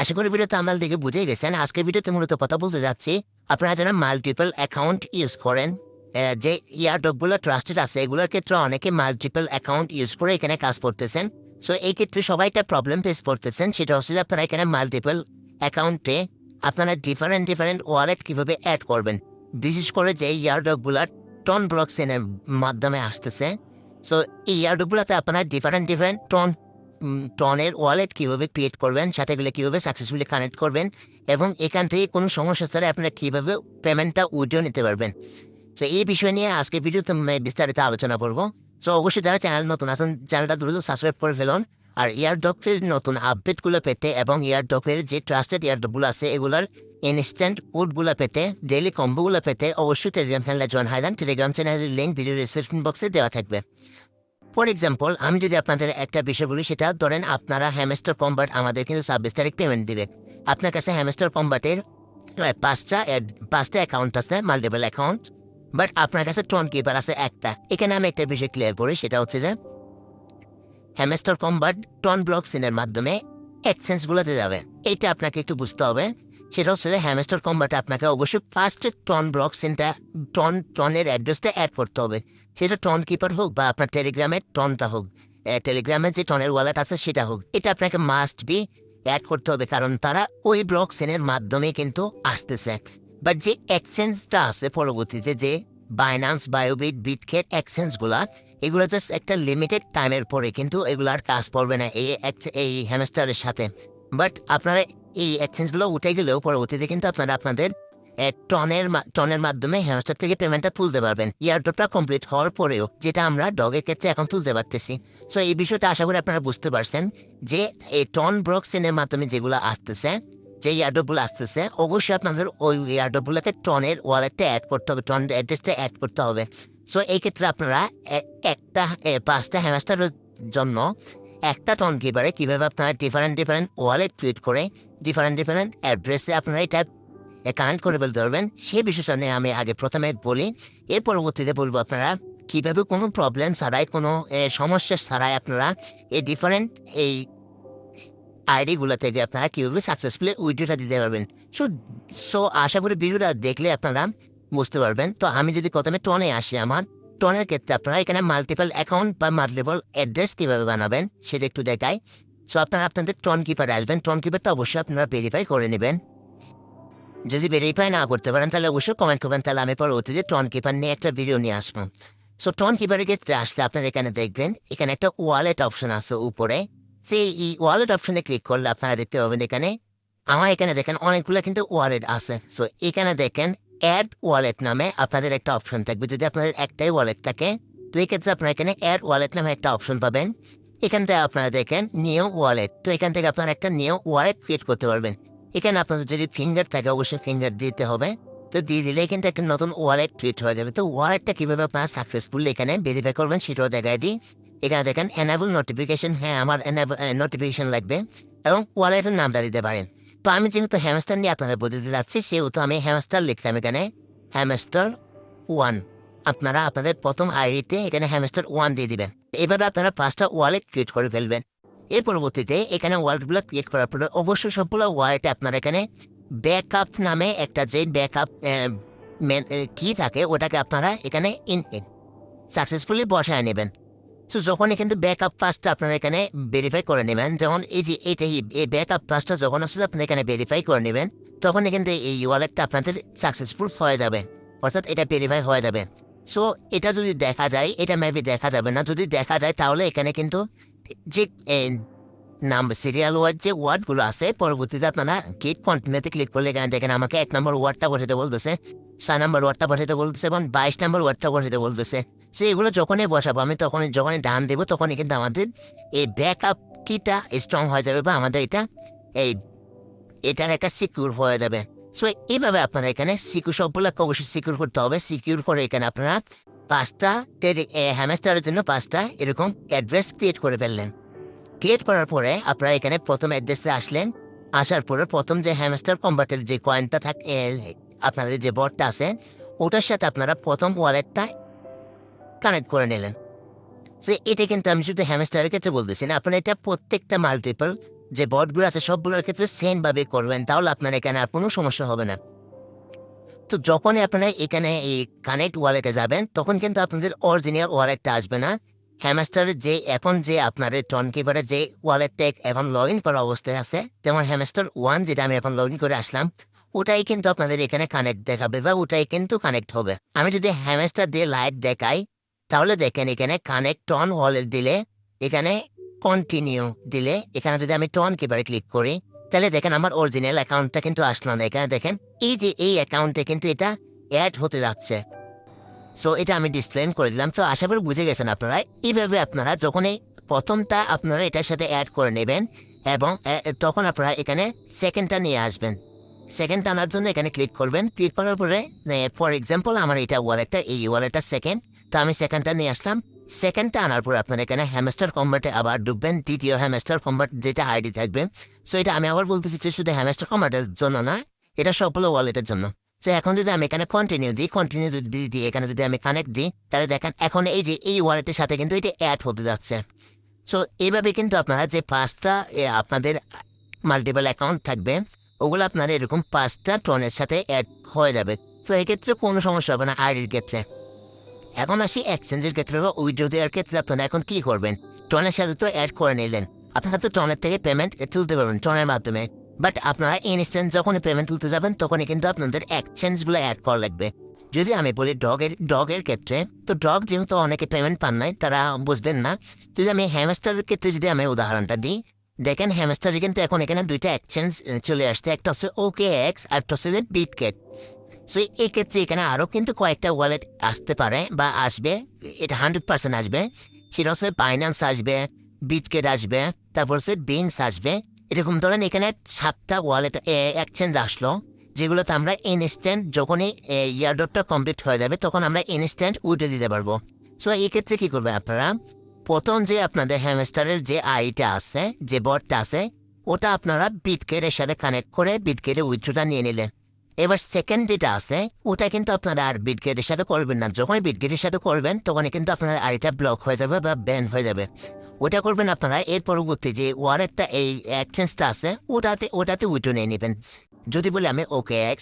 আশা করি ভিডিওতে আমার দেখে বুঝেই গেছেন। আজকের ভিডিওতে মূলত কথা বলতে যাচ্ছি, আপনারা যারা মাল্টিপল অ্যাকাউন্ট ইউজ করেন, যে ইয়ারড্রপগুলো ট্রাস্টেড আছে এগুলোর ক্ষেত্রে অনেকে মাল্টিপল অ্যাকাউন্ট ইউজ করে এখানে কাজ করতেছেন। সো এই ক্ষেত্রে সবাই একটা প্রবলেম ফেস করতেছেন, সেটা হচ্ছে যে আপনারা এখানে মাল্টিপল অ্যাকাউন্টে আপনারা ডিফারেন্ট ডিফারেন্ট ওয়ালেট কীভাবে অ্যাড করবেন, বিশেষ করে যে ইয়ারড্রপগুলোর টন ব্লকচেনের মাধ্যমে আসতেছে। সো এই ইয়ারড্রপগুলোতে আপনারা ডিফারেন্ট ডিফারেন্ট টনের ওয়ালেট কীভাবে ক্রিয়েট করবেন, সাথে এগুলো কীভাবে সাকসেসফুলি কানেক্ট করবেন, এবং এখান থেকে কোনো সমস্যা ছাড়া আপনারা কীভাবে পেমেন্টটা উইথড্র নিতে পারবেন। তো এই বিষয় নিয়ে আজকে ভিডিওতে বিস্তারিত আলোচনা করব। সো অবশ্যই যারা চ্যানেল নতুন আছেন চ্যানেলটা দ্রুত সাবস্ক্রাইব করে ফেলুন। আর ইয়ারড্রপের নতুন আপডেটগুলো পেতে এবং ইয়ারড্রপের যে ট্রাস্টেড ইয়ারড্রপগুলো আছে এগুলোর ইনস্ট্যান্ট উডগুলো পেতে, ডেইলি কম্বোগুলো পেতে অবশ্যই টেলিগ্রাম চ্যানেলে জয়েন হয়ে যান। টেলিগ্রাম চ্যানেলের লিঙ্ক ভিডিও ডিসক্রিপশন বক্সে দেওয়া থাকবে। ফর এক্সাম্পল, আমি যদি আপনাদের একটা বিষয় বলি, সেটা ধরেন আপনারা হ্যামস্টার কম্বাট আমাদের কিন্তু 26 তারিখ পেমেন্ট দিবে। আপনার কাছে হ্যামস্টার কম্বাটের পাঁচটা অ্যাকাউন্ট আছে, মাল্টিপল অ্যাকাউন্ট, বাট আপনার কাছে টন কিপার আছে একটা। এখানে আমি একটা বিষয় ক্লিয়ার করি, সেটা হচ্ছে যে হ্যামস্টার কম্বাট টন ব্লকচেনের মাধ্যমে এক্সচেঞ্জগুলোতে যাবে। এইটা আপনাকে একটু বুঝতে হবে। সেটা হচ্ছে যে হ্যামস্টার কম্বাটে আপনাকে অবশ্যই ফার্স্টে টন ব্লকচেনটা টনের অ্যাড্রেসটা অ্যাড করতে হবে। সেটা টন কিপার হোক বা আপনার টেলিগ্রামের টনটা হোক, টেলিগ্রামের যে টনের ওয়ালেট আছে সেটা হোক, এটা আপনাকে মাস্ট বি অ্যাড করতে হবে, কারণ তারা ওই ব্লকচেনের মাধ্যমে কিন্তু আসতেছে। বাট যে এক্সচেঞ্জটা আছে পরবর্তীতে, যে বাইন্যান্স, বায়োবিট, বিটকেট এক্সচেঞ্জগুলা, এগুলো জাস্ট একটা লিমিটেড টাইমের পরে কিন্তু এগুলো আর কাজ করবে না এই হ্যামস্টারের সাথে। বাট আপনারা এই এক্সচেঞ্জগুলো উঠে গেলেও পরবর্তীতে কিন্তু আপনারা আপনাদের টনের মাধ্যমে হ্যামস্টার থেকে পেমেন্টটা তুলতে পারবেন ইয়ারড্রপটা কমপ্লিট হওয়ার পরেও, যেটা আমরা ডগের ক্ষেত্রে এখন তুলতে পারতেছি। সো এই বিষয়টা আশা করি আপনারা বুঝতে পারছেন যে এই টন ব্লকচেনের মাধ্যমে যেগুলো আসতেছে, যে ইয়ারড্রপগুলো আসতেছে, অবশ্যই আপনাদের ওই ইয়ারড্রপগুলোতে টনের ওয়ালেটটা অ্যাড করতে হবে, টন অ্যাড্রেসটা অ্যাড করতে হবে। সো এই ক্ষেত্রে আপনারা একটা 5টা হ্যামস্টারের জন্য একটা টন কিপারে কীভাবে আপনারা ডিফারেন্ট ডিফারেন্ট ওয়ালেট ক্রিয়েট করে ডিফারেন্ট ডিফারেন্ট অ্যাড্রেসে আপনারা এটা কানেক্ট করে ফেলতে পারবেন, সেই বিষয়টা নিয়ে আমি আগে প্রথমে বলি। এর পরবর্তীতে বলবো আপনারা কীভাবে কোনো প্রবলেম ছাড়াই, কোনো সমস্যা ছাড়াই আপনারা এই ডিফারেন্ট এই আইডিগুলো থেকে আপনারা কীভাবে সাকসেসফুলি উইথড্রটা দিতে পারবেন। সো সো আশা করি ভিডিওটা দেখলে আপনারা বুঝতে পারবেন। তো আমি যদি প্রথমে টনে আসি, আমার টনের ক্ষেত্রে আপনারা এখানে মাল্টিপল অ্যাকাউন্ট বা মাল্টিপল অ্যাড্রেস কীভাবে বানাবেন সেটা একটু দেখাই। সো আপনারা আপনাদের টন কিপারে আসবেন। টন কিপারটা অবশ্যই আপনারা ভেরিফাই করে নেবেন। যদি ভেরিফাই না করতে পারেন তাহলে অবশ্যই কমেন্ট করবেন, তাহলে আমি পরবর্তীতে টন কিপার নিয়ে একটা ভিডিও নিয়ে আসবো। সো টন কিপারের ক্ষেত্রে আসলে আপনারা এখানে দেখবেন, এখানে একটা ওয়ালেট অপশন আছে উপরে। সেই এই ওয়ালেট অপশনে ক্লিক করলে আপনারা দেখতে পাবেন এখানে আমার এখানে দেখেন অনেকগুলো কিন্তু ওয়ালেট আছে। সো এখানে দেখেন অ্যাড ওয়ালেট নামে আপনাদের একটা অপশন থাকবে। যদি আপনাদের একটাই ওয়ালেট থাকে, তো এই ক্ষেত্রে আপনারা এখানে অ্যাড ওয়ালেট নামে একটা অপশন পাবেন। এখান থেকে আপনারা দেখেন নিউ ওয়ালেট, তো এখান থেকে আপনারা একটা নিউ ওয়ালেট ক্রিয়েট করতে পারবেন। এখানে আপনাদের যদি ফিঙ্গার থাকে অবশ্যই ফিঙ্গার দিতে হবে। তো দিয়ে দিলে কিন্তু একটা নতুন ওয়ালেট ক্রিয়েট হয়ে যাবে। তো ওয়ালেটটা কীভাবে আপনারা সাকসেসফুলি এখানে ভেরিফাই করবেন সেটাও দেখায় দিই। এখানে দেখেন এনাবল নোটিফিকেশন, হ্যাঁ আমার নোটিফিকেশন লাগবে, এবং ওয়ালেটের নামটা দিতে পারেন। তো আমি যেহেতু হ্যামস্টার নিয়ে আপনাদের বলতে যাচ্ছি, সেহেতু আমি হ্যামস্টার লিখতাম এখানে হ্যামস্টার 1। আপনারা আপনাদের প্রথম আইডিতে এখানে হ্যামস্টার 1 দিয়ে দিবেন। এভাবে আপনারা 5টা ওয়ালেট ক্রিয়েট করে ফেলবেন। এর পরবর্তীতে এখানে ওয়ালেটগুলো ক্রিয়েট করার পরে অবশ্যই সবগুলো ওয়ালেটে আপনারা এখানে ব্যাকআপ নামে একটা যে ব্যাকআপ কি থাকে ওটাকে আপনারা এখানে সাকসেসফুলি বসায় নেবেন। সো যখনই কিন্তু ব্যাকআপ পাসটা আপনারা এখানে ভেরিফাই করে নেবেন, যেমন এই যে এইটাই এই ব্যাকআপ পাসটা যখন আসলে আপনি এখানে ভেরিফাই করে নেবেন, তখনই কিন্তু এই ওয়ালেটটা আপনাদের সাকসেসফুল হয়ে যাবে, অর্থাৎ এটা ভেরিফাই হয়ে যাবে। সো এটা যদি দেখা যায়, এটা মেবি দেখা যাবে না, যদি দেখা যায় তাহলে এখানে কিন্তু যে নাম সিরিয়াল ওয়ার্ড যে ওয়ার্ডগুলো আছে, পরবর্তীতে আপনারা গেট কন্টিনিউতে ক্লিক করলে এখানে দেখেন আমাকে 1 নম্বর ওয়ার্ডটা বসাতে বলতেছে, 6 নম্বর ওয়ার্ডটা বসাতে বলতেছে, এবং 22 নম্বর ওয়ার্ডটা বসাতে বলতেছে। সো এগুলো যখনই বসাবো আমি, যখনই ডান দেবো, তখনই কিন্তু আমাদের এই ব্যাকআপ কিটা স্ট্রং হয়ে যাবে, বা আমাদের এই এটার একটা সিকিউর হয়ে যাবে। সো এইভাবে আপনারা এখানে সবগুলোকে অবশ্যই সিকিউর করতে হবে। সিকিউর করে এখানে আপনারা 5টা হ্যামস্টারের জন্য 5টা এরকম অ্যাড্রেস ক্রিয়েট করে ফেললেন। ক্রিয়েট করার পরে আপনারা এখানে প্রথম অ্যাড্রেসে আসলেন। আসার পরে প্রথম যে হ্যামস্টার কম্বাটের যে কয়েনটা থাকে, আপনাদের যে বটটা আছে ওটার সাথে আপনারা প্রথম ওয়ালেটটা কানেক্ট করে নিলেন। সো এটা কিন্তু আমি শুধু হ্যামস্টারের ক্ষেত্রে বলতেছি না, আপনারা এটা প্রত্যেকটা মাল্টিপল যে বটগুলো আছে সবগুলোর ক্ষেত্রে সেমভাবে করবেন, তাহলে আপনার এখানে আর কোনো সমস্যা হবে না। তো যখনই আপনারা এখানে এই কানেক্ট ওয়ালেটে যাবেন, তখন কিন্তু আপনাদের অরিজিনাল ওয়ালেটটা আসবে না। হ্যামস্টারের যে এখন যে আপনার টনকিপারের যে ওয়ালেটটা এখন লগ ইন করা অবস্থায় আছে, যেমন হ্যামস্টার 1 যেটা আমি এখন লগ ইন করে আসলাম, ওটাই কিন্তু আপনাদের এখানে কানেক্ট দেখাবে বা ওটাই কিন্তু কানেক্ট হবে। আমি যদি হ্যামস্টার দিয়ে লাইট দেখাই, তাহলে দেখেন এখানে কানেক্ট টন ওয়ালেট দিলে, এখানে কন্টিনিউ দিলে, এখানে যদি আমি টন কিপারে ক্লিক করি, তাহলে দেখেন আমার অরিজিনাল অ্যাকাউন্টটা কিন্তু আসলো না। এখানে দেখেন এই যে এই অ্যাকাউন্টে কিন্তু এটা অ্যাড হতে যাচ্ছে। সো এটা আমি ডিসক্লেম করে দিলাম। তো আশা করি বুঝে গেছেন আপনারা। এইভাবে আপনারা যখনই প্রথমটা আপনারা এটার সাথে অ্যাড করে নেবেন এবং তখন আপনারা এখানে সেকেন্ডটা নিয়ে আসবেন। সেকেন্ডটা আনার জন্য এখানে ক্লিক করবেন। ক্লিক করার পরে ফর এক্সাম্পল আমার এটা ওয়ালেটটা, এই ওয়ালেটটা সেকেন্ড, তো আমি সেকেন্ডটা নিয়ে আসলাম। সেকেন্ডটা আনার পর আপনারা এখানে হ্যামস্টার কম্বাটে আবার ঢুকবেন, দ্বিতীয় হ্যামস্টার কম্বাট যেটা আইডি থাকবে। সো এটা আমি আবার বলতেছি যে শুধু হ্যামস্টার কম্বাটের জন্য না, এটা সবগুলো ওয়ালেটের জন্য। তো এখন যদি আমি এখানে কন্টিনিউ দিই, কন্টিনিউ যদি দিই, এখানে যদি আমি কানেক্ট দিই, তাহলে দেখেন এখন এই যে এই ওয়ালেটের সাথে কিন্তু এটা অ্যাড হতে যাচ্ছে। সো এইভাবে কিন্তু আপনারা যে 5টা আপনাদের মাল্টিপল অ্যাকাউন্ট থাকবে, ওগুলো আপনার এরকম 5টা টনের সাথে অ্যাড হয়ে যাবে। তো এক্ষেত্রে কোনো সমস্যা হবে না আইডির ক্ষেত্রে। এখন আসি এক্সচেঞ্জের ক্ষেত্রে বা উইথড্র দেওয়ার ক্ষেত্রে আপনারা এখন কি করবেন? টনের সাথে তো অ্যাড করে নিলেন, আপনারা তো টনের থেকে পেমেন্ট তুলতে পারবেন টনের মাধ্যমে। বাট আপনারা ইনস্ট্যান্ট যখনই পেমেন্ট তুলতে যাবেন, তখনই কিন্তু আপনাদের এক্সচেঞ্জগুলো অ্যাড করা লাগবে। যদি আমি বলি ডগের ক্ষেত্রে, তো ডগ যেহেতু অনেকে পেমেন্ট পান নাই, তারা বুঝবেন না। যদি আমি হ্যামস্টারের ক্ষেত্রে যদি আমি উদাহরণটা দিই, দেখেন হ্যামস্টারে কিন্তু এখন এখানে 2টা এক্সচেঞ্জ চলে আসছে, একটা হচ্ছে OKX আর একটা হচ্ছে বিটকেট। সো এক্ষেত্রে এখানে আরও কিন্তু কয়েকটা ওয়ালেট আসতে পারে বা আসবে, এটা 100% আসবে। সেটা হচ্ছে বাইন্যান্স আসবে, বিটকেট আসবে, তারপর হচ্ছে বিনস আসবে। এরকম ধরেন এখানে 7টা ওয়ালেট এক্সচেঞ্জ আসলো, যেগুলোতে আমরা ইনস্ট্যান্ট যখনই ইয়ারড্রপটা কমপ্লিট হয়ে যাবে, তখন আমরা ইনস্ট্যান্ট উঠে দিতে পারবো। সো এই ক্ষেত্রে কী করবেন আপনারা? প্রথম যে আপনাদের হ্যামস্টারের যে আইটা আছে, যে বটটা আছে, ওটা আপনারা বিটকেটের সাথে কানেক্ট করে বিটকেটে উইথড্রটা নিয়ে নিলেন। এবার সেকেন্ড যেটা আছে, ওটা কিন্তু আপনারা আর বিটগেটের সাথে করবেন না। যখনই বিটগেটের সাথে করবেন, তখনই কিন্তু আপনার আইডিটা ব্লক হয়ে যাবে বা ব্যান হয়ে যাবে। ওটা করবেন আপনারা এর পরবর্তী যে ওয়ালেটটা এই এক্সচেঞ্জটা আছে, ওটাতে উইথড্র নিয়ে নেবেন। যদি বলি আমি OKX,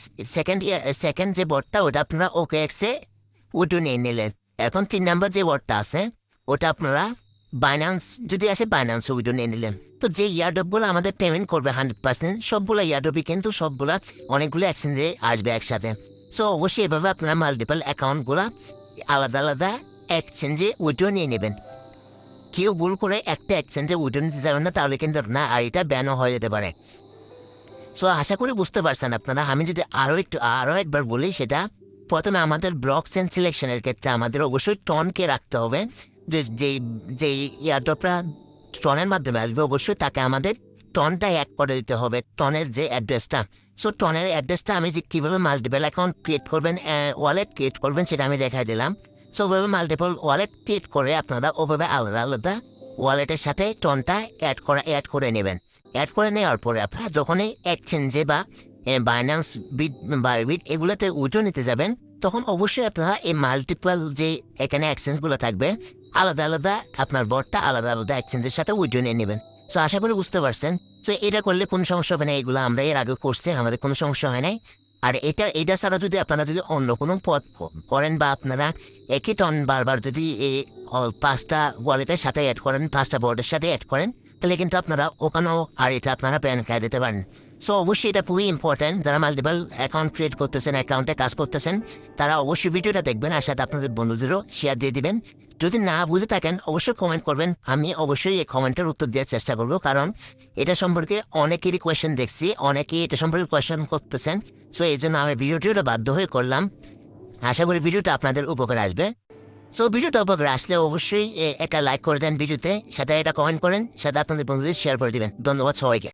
সেকেন্ড যে বটটা, ওটা আপনারা OKX-এ উইথড্র নিয়ে নিলেন। এখন 3 নাম্বার যে বটটা আছে, ওটা আপনারা বাইন্যান্স যদি আসে বাইন্যান্সে উইথড্র নিয়ে নিলেন। তো যে ইয়ারড্রপগুলো আমাদের পেমেন্ট করবে 100%, সবগুলো ইয়ারড্রপই কিন্তু সবগুলা অনেকগুলো এক্সচেঞ্জে আসবে একসাথে। সো অবশ্যই এভাবে আপনারা মাল্টিপল অ্যাকাউন্টগুলো আলাদা আলাদা এক্সচেঞ্জে উইথড্র নিয়ে নেবেন। কেউ ভুল করে একটা এক্সচেঞ্জে উইথড্র নিতে যাবেন না, তাহলে কিন্তু না আর এটা ব্যানও হয়ে যেতে পারে। সো আশা করি বুঝতে পারছেন আপনারা। আমি যদি আরও একবার বলি, সেটা প্রথমে আমাদের ব্লক চেন সিলেকশনের ক্ষেত্রে আমাদের অবশ্যই টনকে রাখতে হবে। যেই ইয়ারড্রপটা টনের মাধ্যমে আসবে, অবশ্যই তাকে আমাদের টনটা অ্যাড করে দিতে হবে, টনের যে অ্যাড্রেসটা। সো টনের অ্যাড্রেসটা আমি যে কীভাবে মাল্টিপল অ্যাকাউন্ট ক্রিয়েট করবেন, ওয়ালেট ক্রিয়েট করবেন, সেটা আমি দেখাই দিলাম। সো ওভাবে মাল্টিপল ওয়ালেট ক্রিয়েট করে আপনারা ওভাবে আলাদা আলাদা ওয়ালেটের সাথে টনটা অ্যাড করে নেবেন। অ্যাড করে নেওয়ার পরে আপনারা যখনই এক্সচেঞ্জে বা বাইন্যান্স বিট এগুলোতে উইথড্র নিতে যাবেন, তখন অবশ্যই আপনারা এই মাল্টিপল যে এখানে এক্সচেঞ্জগুলো থাকবে, আলাদা আলাদা আপনার বটটা আলাদা আলাদা এক্সচেঞ্জের সাথে উইথড্র নিয়ে নেবেন। সো আশা করি বুঝতে পারছেন। সো এটা করলে কোনো সমস্যা হবে না। এগুলো আমরা এর আগে করছি, আমাদের কোনো সমস্যা হয় নাই। আর এটা ছাড়া যদি আপনারা যদি অন্য কোনো পথ করেন বা আপনারা একই টন বারবার যদি এই 5টা ওয়ালেটের সাথে অ্যাড করেন, 5টা বোর্ডের সাথে অ্যাড করেন, তাহলে কিন্তু আপনারা ওখানেও আর এটা আপনারা প্যান খেয়ে দিতে পারেন। সো অবশ্যই এটা খুবই ইম্পর্ট্যান্ট। যারা মাল্টিপল অ্যাকাউন্ট ক্রিয়েট করতেছেন, অ্যাকাউন্টে কাজ করতেছেন, তারা অবশ্যই ভিডিওটা দেখবেন, আর সাথে আপনাদের বন্ধুদেরও শেয়ার দিয়ে দিবেন। যদি না বুঝে থাকেন অবশ্যই কমেন্ট করবেন, আমি অবশ্যই এই কমেন্টের উত্তর দেওয়ার চেষ্টা করব। কারণ এটা সম্পর্কে অনেকেরই কোয়েশ্চেন দেখছি, অনেকেই এটা সম্পর্কে কোয়েশ্চেন করতেছেন। সো এই জন্য আমি ভিডিওটা বাধ্য হয়ে করলাম। আশা করি ভিডিওটা আপনাদের উপকার আসবে। সো ভিডিওটা উপকার আসলে অবশ্যই একটা লাইক করে দেন ভিডিওতে, সাথে এটা কমেন্ট করেন, সাথে আপনাদের বন্ধুদের শেয়ার করে দিবেন। ধন্যবাদ সবাইকে।